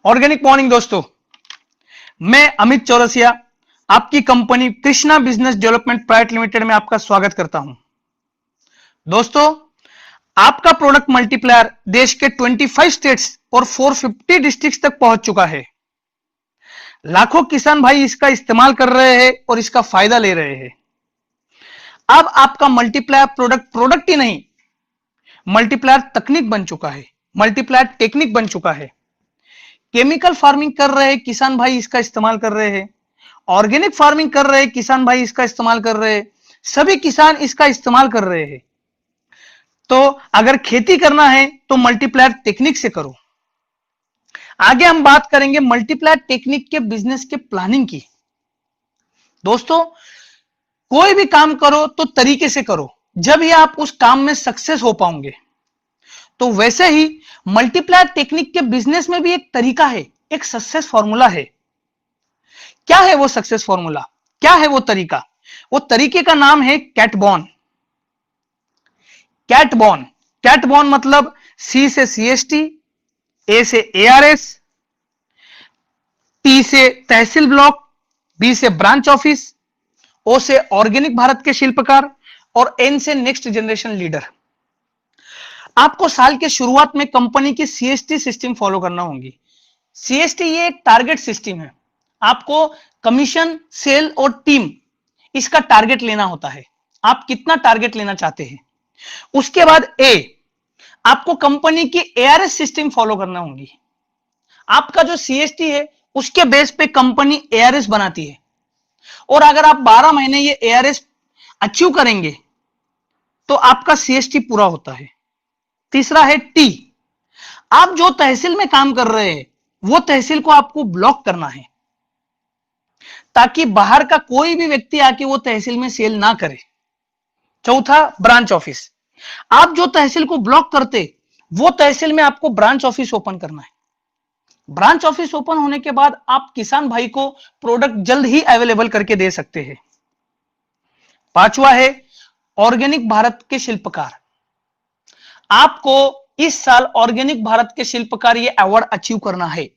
Organic morning दोस्तों, मैं अमित चौरसिया आपकी company Krishna business development private limited में आपका स्वागत करता हूं। दोस्तों, आपका प्रोडक्ट मल्टीप्लायर देश के 25 स्टेट्स और 450 डिस्ट्रिक्ट्स तक पहुंच चुका है। लाखों किसान भाई इसका इस्तेमाल कर रहे हैं और इसका फायदा ले रहे हैं। अब आपका मल्टीप्लायर प्रोडक्ट ही नहीं, मल्टीप्लायर तकनीक बन चुका है, मल्टीप्लायर टेक्निक बन चुका है। केमिकल फार्मिंग कर रहे किसान भाई इसका इस्तेमाल कर रहे हैं, ऑर्गेनिक फार्मिंग कर रहे किसान भाई इसका इस्तेमाल कर रहे हैं, सभी किसान इसका इस्तेमाल कर रहे हैं। तो अगर खेती करना है तो मल्टीप्लायर टेक्निक से करो। आगे हम बात करेंगे मल्टीप्लायर टेक्निक के बिजनेस के प्लानिंग की। दोस्तों, कोई भी काम करो तो तरीके से करो, जब ही आप उस काम में सक्सेस हो पाओगे। तो वैसे ही मल्टीप्लायर टेक्निक के बिजनेस में भी एक तरीका है, एक सक्सेस फॉर्मूला है। क्या है वो सक्सेस फॉर्मूला? क्या है वो तरीका? वो तरीके का नाम है कैटबॉन। कैटबॉन, कैटबॉन मतलब सी से सीएसटी, ए से एआरएस, टी से तहसील ब्लॉक, बी से ब्रांच ऑफिस, ओ से ऑर्गेनिक भारत के शिल्पकार और एन से नेक्स्ट जनरेशन लीडर। आपको साल के शुरुआत में कंपनी की सीएसटी सिस्टम फॉलो करना होगी। सीएसटी ये एक टारगेट सिस्टम है। आपको कमीशन, सेल और टीम इसका टारगेट लेना होता है। आप कितना टारगेट लेना चाहते हैं। उसके बाद ए, आपको कंपनी की एआरएस सिस्टम फॉलो करना होगी। आपका जो सीएसटी है उसके बेस पे कंपनी एआरएस बनाती है और अगर आप 12 महीने ये एआरएस अचीव करेंगे तो आपका सीएसटी पूरा होता है। तीसरा है टी, आप जो तहसील में काम कर रहे हैं वो तहसील को आपको ब्लॉक करना है ताकि बाहर का कोई भी व्यक्ति आके वो तहसील में सेल ना करे। चौथा, ब्रांच ऑफिस, आप जो तहसील को ब्लॉक करते वो तहसील में आपको ब्रांच ऑफिस ओपन करना है। ब्रांच ऑफिस ओपन होने के बाद आप किसान भाई को प्रोडक्ट जल्द ही अवेलेबल करके दे सकते हैं। पांचवा है ऑर्गेनिक भारत के शिल्पकार। आपको इस साल ऑर्गेनिक भारत के शिल्पकार ये अवार्ड अचीव करना है।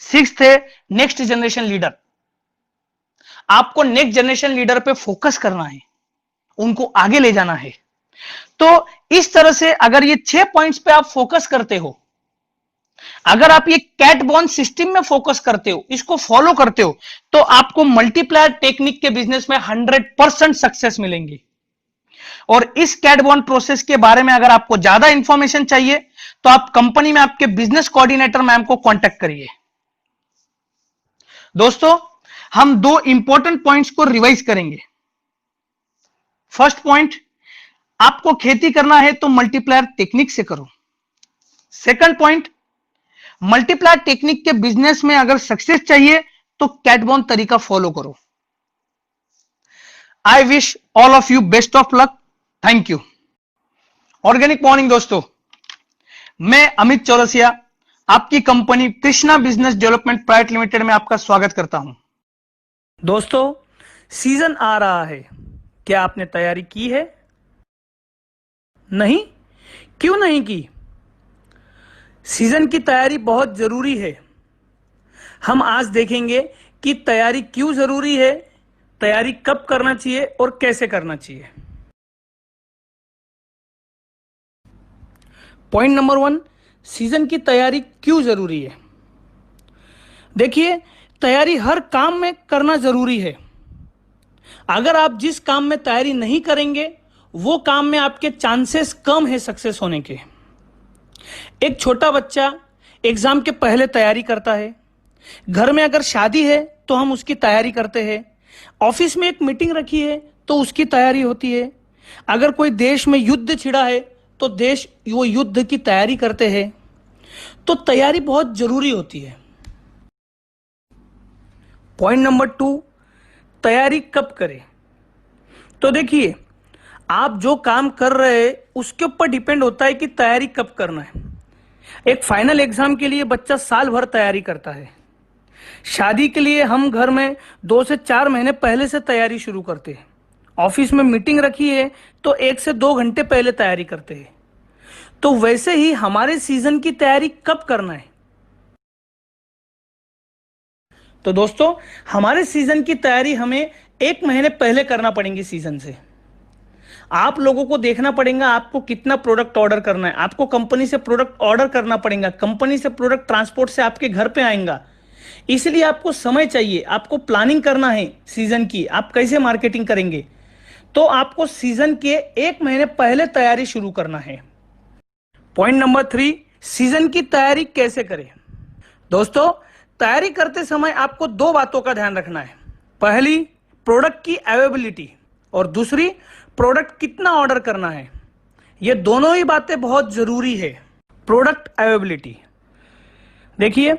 सिक्स्थ है नेक्स्ट जनरेशन लीडर। आपको नेक्स्ट जनरेशन लीडर पे फोकस करना है, उनको आगे ले जाना है। तो इस तरह से अगर ये 6 पॉइंट्स पे आप फोकस करते हो, अगर आप ये कैटबॉन सिस्टम में फोकस करते हो, इसको फॉलो करते हो, तो आपको मल्टीप्लायर टेक्निक के बिजनेस में 100% सक्सेस मिलेंगी। और इस कैटबॉन प्रोसेस के बारे में अगर आपको ज्यादा इंफॉर्मेशन चाहिए तो आप कंपनी में आपके बिजनेस कोऑर्डिनेटर मैम को कांटेक्ट करिए। दोस्तों, हम 2 इंपॉर्टेंट पॉइंट्स को रिवाइज करेंगे। फर्स्ट पॉइंट, आपको खेती करना है तो मल्टीप्लायर टेक्निक से करो। सेकंड पॉइंट, मल्टीप्लायर टेक्निक के बिजनेस में अगर सक्सेस चाहिए तो कैटबॉन तरीका फॉलो करो। I wish all of you best of luck. Thank you. Organic morning दोस्तों, मैं अमित चौरसिया आपकी company Krishna business development private limited में आपका स्वागत करता हूं। दोस्तों, सीजन आ रहा है, क्या आपने तैयारी की है? नहीं? क्यों नहीं की? सीजन की तैयारी बहुत जरूरी है। हम आज देखेंगे कि तैयारी क्यों जरूरी है, तैयारी कब करना चाहिए और कैसे करना चाहिए। पॉइंट नंबर 1, सीजन की तैयारी क्यों जरूरी है। देखिए, तैयारी हर काम में करना जरूरी है। अगर आप जिस काम में तैयारी नहीं करेंगे वो काम में आपके चांसेस कम है सक्सेस होने के। एक छोटा बच्चा एग्जाम के पहले तैयारी करता है, घर में अगर शादी है तो हम उसकी तैयारी करते हैं, ऑफिस में एक मीटिंग रखी है तो उसकी तैयारी होती है, अगर कोई देश में युद्ध छिड़ा है तो देश वो युद्ध की तैयारी करते हैं। तो तैयारी बहुत जरूरी होती है। पॉइंट नंबर 2, तैयारी कब करें। तो देखिए, आप जो काम कर रहे हैं उसके ऊपर डिपेंड होता है कि तैयारी कब करना है। एक फाइनल एग्जाम के लिए बच्चा साल भर तैयारी करता है। शादी के लिए हम घर में 2 से 4 महीने पहले से तैयारी शुरू करते हैं। ऑफिस में मीटिंग रखी है तो 1 से 2 घंटे पहले तैयारी करते हैं। तो वैसे ही हमारे सीजन की तैयारी कब करना है, तो दोस्तों, हमारे सीजन की तैयारी हमें 1 महीने पहले करना पड़ेगी। सीजन से आप लोगों को देखना पड़ेगा आपको कितना प्रोडक्ट ऑर्डर करना है। आपको कंपनी से प्रोडक्ट ऑर्डर करना पड़ेगा, कंपनी से प्रोडक्ट ट्रांसपोर्ट से आपके घर पे आएगा। इसलिए आपको समय चाहिए, आपको प्लानिंग करना है सीजन की, आप कैसे मार्केटिंग करेंगे। तो आपको सीजन के 1 महीने पहले तैयारी शुरू करना है। पॉइंट नंबर 3, सीजन की तैयारी कैसे करें। दोस्तों, तैयारी करते समय आपको 2 बातों का ध्यान रखना है। पहली, प्रोडक्ट की अवेलेबिलिटी, और दूसरी, प्रोडक्ट कितना ऑर्डर करना है। ये दोनों ही बातें बहुत जरूरी है। प्रोडक्ट अवेलेबिलिटी, देखिए,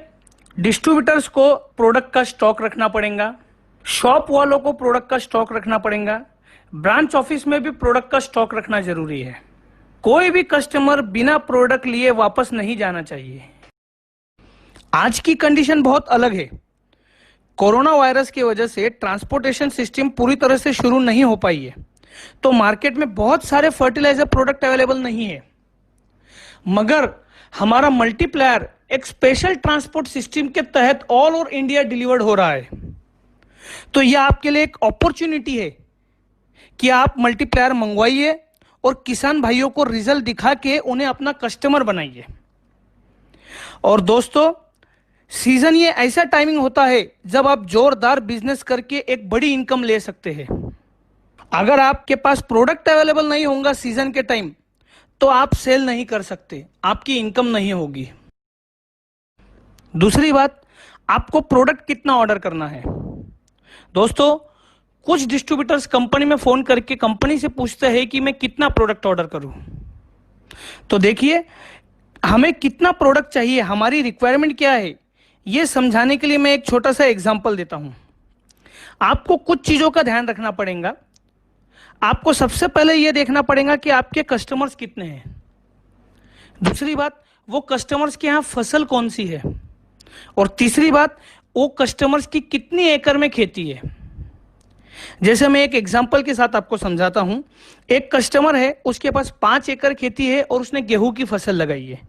डिस्ट्रीब्यूटर्स को प्रोडक्ट का स्टॉक रखना पड़ेगा, शॉप वालों को प्रोडक्ट का स्टॉक रखना पड़ेगा, ब्रांच ऑफिस में भी प्रोडक्ट का स्टॉक रखना जरूरी है। कोई भी कस्टमर बिना प्रोडक्ट लिए वापस नहीं जाना चाहिए। आज की कंडीशन बहुत अलग है। कोरोना वायरस की वजह से ट्रांसपोर्टेशन सिस्टम पूरी तरह से शुरू नहीं हो पाई है, तो मार्केट में बहुत सारे फर्टिलाइजर प्रोडक्ट अवेलेबल नहीं है। मगर हमारा मल्टीप्लायर एक स्पेशल ट्रांसपोर्ट सिस्टम के तहत ऑल ओवर इंडिया डिलीवर्ड हो रहा है। तो यह आपके लिए एक अपॉर्चुनिटी है कि आप मल्टीप्लायर मंगवाइए और किसान भाइयों को रिजल्ट दिखा के उन्हें अपना कस्टमर बनाइए। और दोस्तों, सीजन ये ऐसा टाइमिंग होता है जब आप जोरदार बिजनेस करके एक बड़ी इनकम ले सकते हैं। अगर आपके पास प्रोडक्ट अवेलेबल नहीं होगा सीजन के टाइम, तो आप सेल नहीं कर सकते, आपकी इनकम नहीं होगी। दूसरी बात, आपको प्रोडक्ट कितना ऑर्डर करना है। दोस्तों, कुछ डिस्ट्रीब्यूटर्स कंपनी में फोन करके कंपनी से पूछते हैं कि मैं कितना प्रोडक्ट ऑर्डर करूं। तो देखिए, हमें कितना प्रोडक्ट चाहिए, हमारी रिक्वायरमेंट क्या है, यह समझाने के लिए मैं एक छोटा सा एग्जांपल देता हूं। आपको कुछ चीजों का ध्यान रखना पड़ेगा। आपको सबसे पहले यह देखना पड़ेगा कि आपके कस्टमर्स कितने हैं। दूसरी बात, वो कस्टमर्स के यहां फसल कौन सी है। और तीसरी बात, वो कस्टमर्स की कितनी एकड़ में खेती है। जैसे मैं एक एग्जांपल के साथ आपको समझाता हूं। एक कस्टमर है, उसके पास 5 एकड़ खेती है और उसने गेहूं की फसल लगाई है।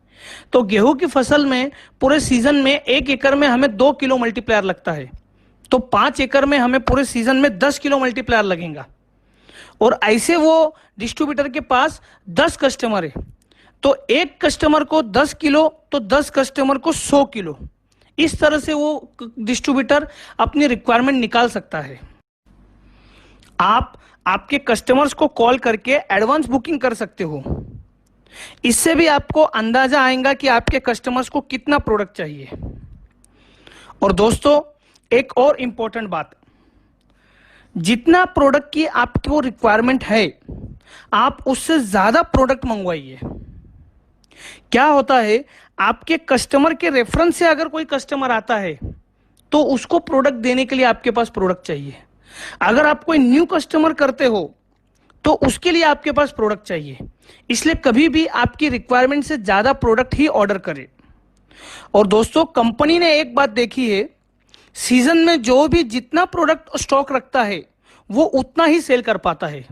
तो गेहूं की फसल में पूरे सीजन में 1 एकड़ में हमें 2 किलो मल्टीप्लायर लगता है, तो 5 एकड़ में हमें पूरे सीजन में 10 किलो मल्टीप्लायर लगेगा। और ऐसे वो डिस्ट्रीब्यूटर के पास 10 कस्टमर है, तो एक कस्टमर को 10 किलो, तो 10 कस्टमर को 100 किलो। इस तरह से वो डिस्ट्रीब्यूटर अपनी रिक्वायरमेंट निकाल सकता है। आप आपके कस्टमर्स को कॉल करके एडवांस बुकिंग कर सकते हो। इससे भी आपको अंदाजा आएगा कि आपके कस्टमर्स को कितना प्रोडक्ट चाहिए। और दोस्तों, एक और इंपॉर्टेंट बात, जितना प्रोडक्ट की आपको रिक्वायरमेंट है, आप उससे ज्यादा प्रोडक्ट मंगवाइए। क्या होता है, आपके कस्टमर के रेफरेंस से अगर कोई कस्टमर आता है, तो उसको प्रोडक्ट देने के लिए आपके पास प्रोडक्ट चाहिए। अगर आप कोई न्यू कस्टमर करते हो, तो उसके लिए आपके पास प्रोडक्ट चाहिए। इसलिए कभी भी आपकी रिक्वायरमेंट से ज्यादा प्रोडक्ट ही ऑर्डर करें। और दोस्तों, कंपनी ने एक बात देखी है, सीजन में जो भी जितना प्रोडक्ट स्टॉक रखता है, वो उतना ही सेल कर पाता है।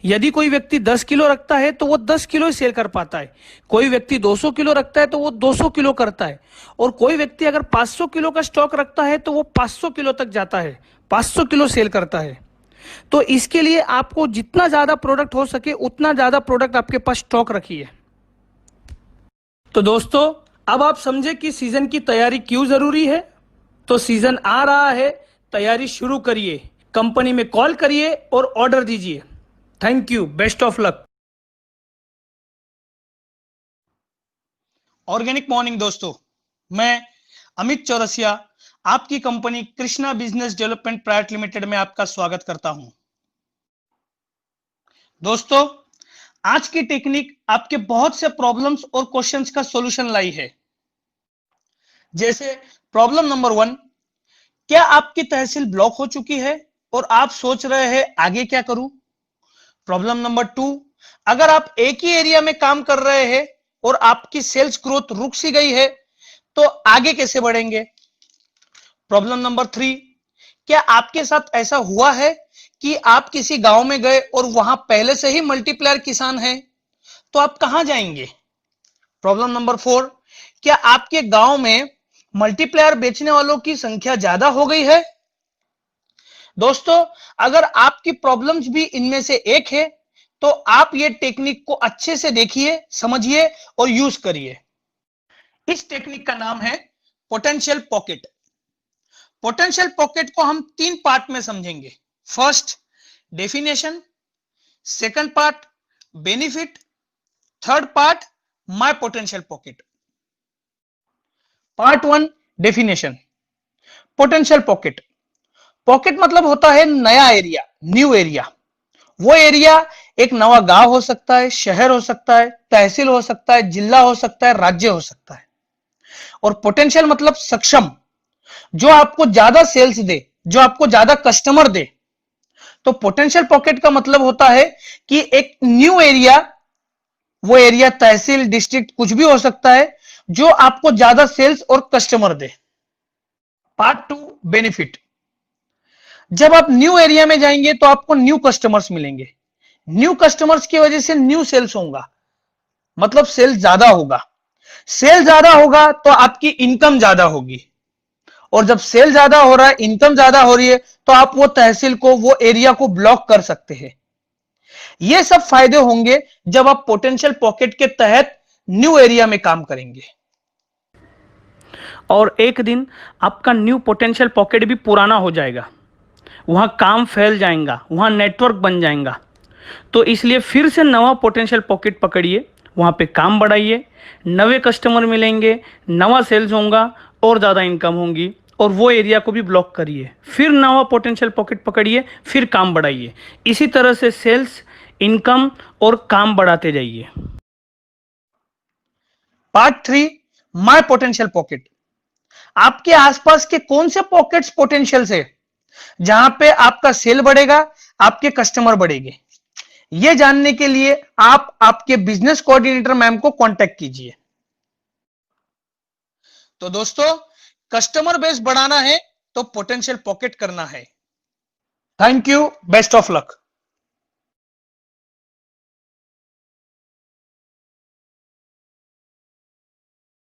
यदि कोई व्यक्ति 10 किलो रखता है, तो वो 10 किलो ही सेल कर पाता है। कोई व्यक्ति 200 किलो रखता है, तो वो 200 किलो करता है। और कोई व्यक्ति अगर 500 किलो का स्टॉक रखता है, तो वो 500 किलो तक जाता है, 500 किलो सेल करता है। तो इसके लिए आपको जितना ज्यादा प्रोडक्ट हो सके उतना ज्यादा प्रोडक्ट आपके पास स्टॉक रखिए। तो दोस्तों, अब आप समझे कि सीजन की तैयारी क्यों जरूरी है। तो सीजन आ रहा है, तैयारी शुरू करिए, कंपनी में कॉल करिए और ऑर्डर दीजिए। Thank you, best of luck. Organic morning दोस्तों, मैं अमित चौरसिया आपकी company Krishna business development private limited में आपका स्वागत करता हूं। दोस्तों, आज की टेक्निक आपके बहुत से प्रॉब्लम्स और क्वेश्चंस का सॉल्यूशन लाई है। जैसे प्रॉब्लम नंबर 1, क्या आपकी तहसील ब्लॉक हो चुकी है और आप सोच रहे हैं आगे क्या करूं। प्रॉब्लम नंबर 2, अगर आप एक ही एरिया में काम कर रहे हैं और आपकी सेल्स ग्रोथ रुक सी गई है, तो आगे कैसे बढ़ेंगे। प्रॉब्लम नंबर 3, क्या आपके साथ ऐसा हुआ है कि आप किसी गांव में गए और वहां पहले से ही मल्टीप्लायर किसान हैं, तो आप कहां जाएंगे। प्रॉब्लम नंबर 4, क्या आपके गांव में मल्टीप्लायर बेचने वालों की संख्या ज्यादा हो गई है। दोस्तों, अगर आपकी प्रॉब्लम्स भी इनमें से एक है तो आप ये टेक्निक को अच्छे से देखिए, समझिए और यूज करिए। इस टेक्निक का नाम है पोटेंशियल पॉकेट। पोटेंशियल पॉकेट को हम 3 पार्ट में समझेंगे। First, definition, second part, benefit, third part, my potential pocket. Part 1, definition. Potential pocket, pocket मतलब होता है नया एरिया, न्यू एरिया। वो एरिया एक नवा गांव हो सकता है, शहर हो सकता है, तहसील हो सकता है, जिला हो सकता है, राज्य हो सकता है। और पोटेंशियल मतलब सक्षम, जो आपको ज्यादा सेल्स दे, जो आपको ज्यादा कस्टमर दे। तो पोटेंशियल पॉकेट का मतलब होता है कि एक न्यू एरिया, वो एरिया तहसील, डिस्ट्रिक्ट कुछ भी हो सकता है, जो आपको ज्यादा सेल्स और कस्टमर दे। Part 2, benefit. जब आप न्यू एरिया में जाएंगे तो आपको न्यू कस्टमर्स मिलेंगे। न्यू कस्टमर्स की वजह से न्यू सेल्स होगा, मतलब सेल्स ज्यादा होगा। सेल ज्यादा होगा तो आपकी इनकम ज्यादा होगी, और जब सेल ज्यादा हो रहा है, इनकम ज्यादा हो रही है, तो आप वो तहसील को, वो एरिया को ब्लॉक कर सकते हैं। ये सब फायदे होंगे जब आप पोटेंशियल पॉकेट के तहत न्यू एरिया में काम करेंगे। और एक दिन आपका न्यू पोटेंशियल पॉकेट भी पुराना हो जाएगा, वहाँ काम फैल जाएगा, वहाँ नेटवर्क बन जाएगा। तो इसलिए फिर से नवा पोटेंशियल पॉकेट पकड़िए, वहाँ पे काम बढ़ाइए, नए कस्टमर मिलेंगे, नवा सेल्स होगा और ज़्यादा इनकम होगी, और वो एरिया को भी ब्लॉक करिए। फिर नवा पोटेंशियल पॉकेट पकड़िए, फिर काम बढ़ाइए। इसी तरह से सेल्स, इनकम और काम बढ़ाते जाइए। Part 3, my potential pocket. आपके आसपास के कौन से पॉकेट्स पोटेंशियल से, जहां पे आपका सेल बढ़ेगा, आपके कस्टमर बढ़ेंगे। यह जानने के लिए आप आपके बिजनेस कोऑर्डिनेटर मैम को कांटेक्ट कीजिए। तो दोस्तों, कस्टमर बेस बढ़ाना है तो पोटेंशियल पॉकेट करना है। Thank you, best of luck.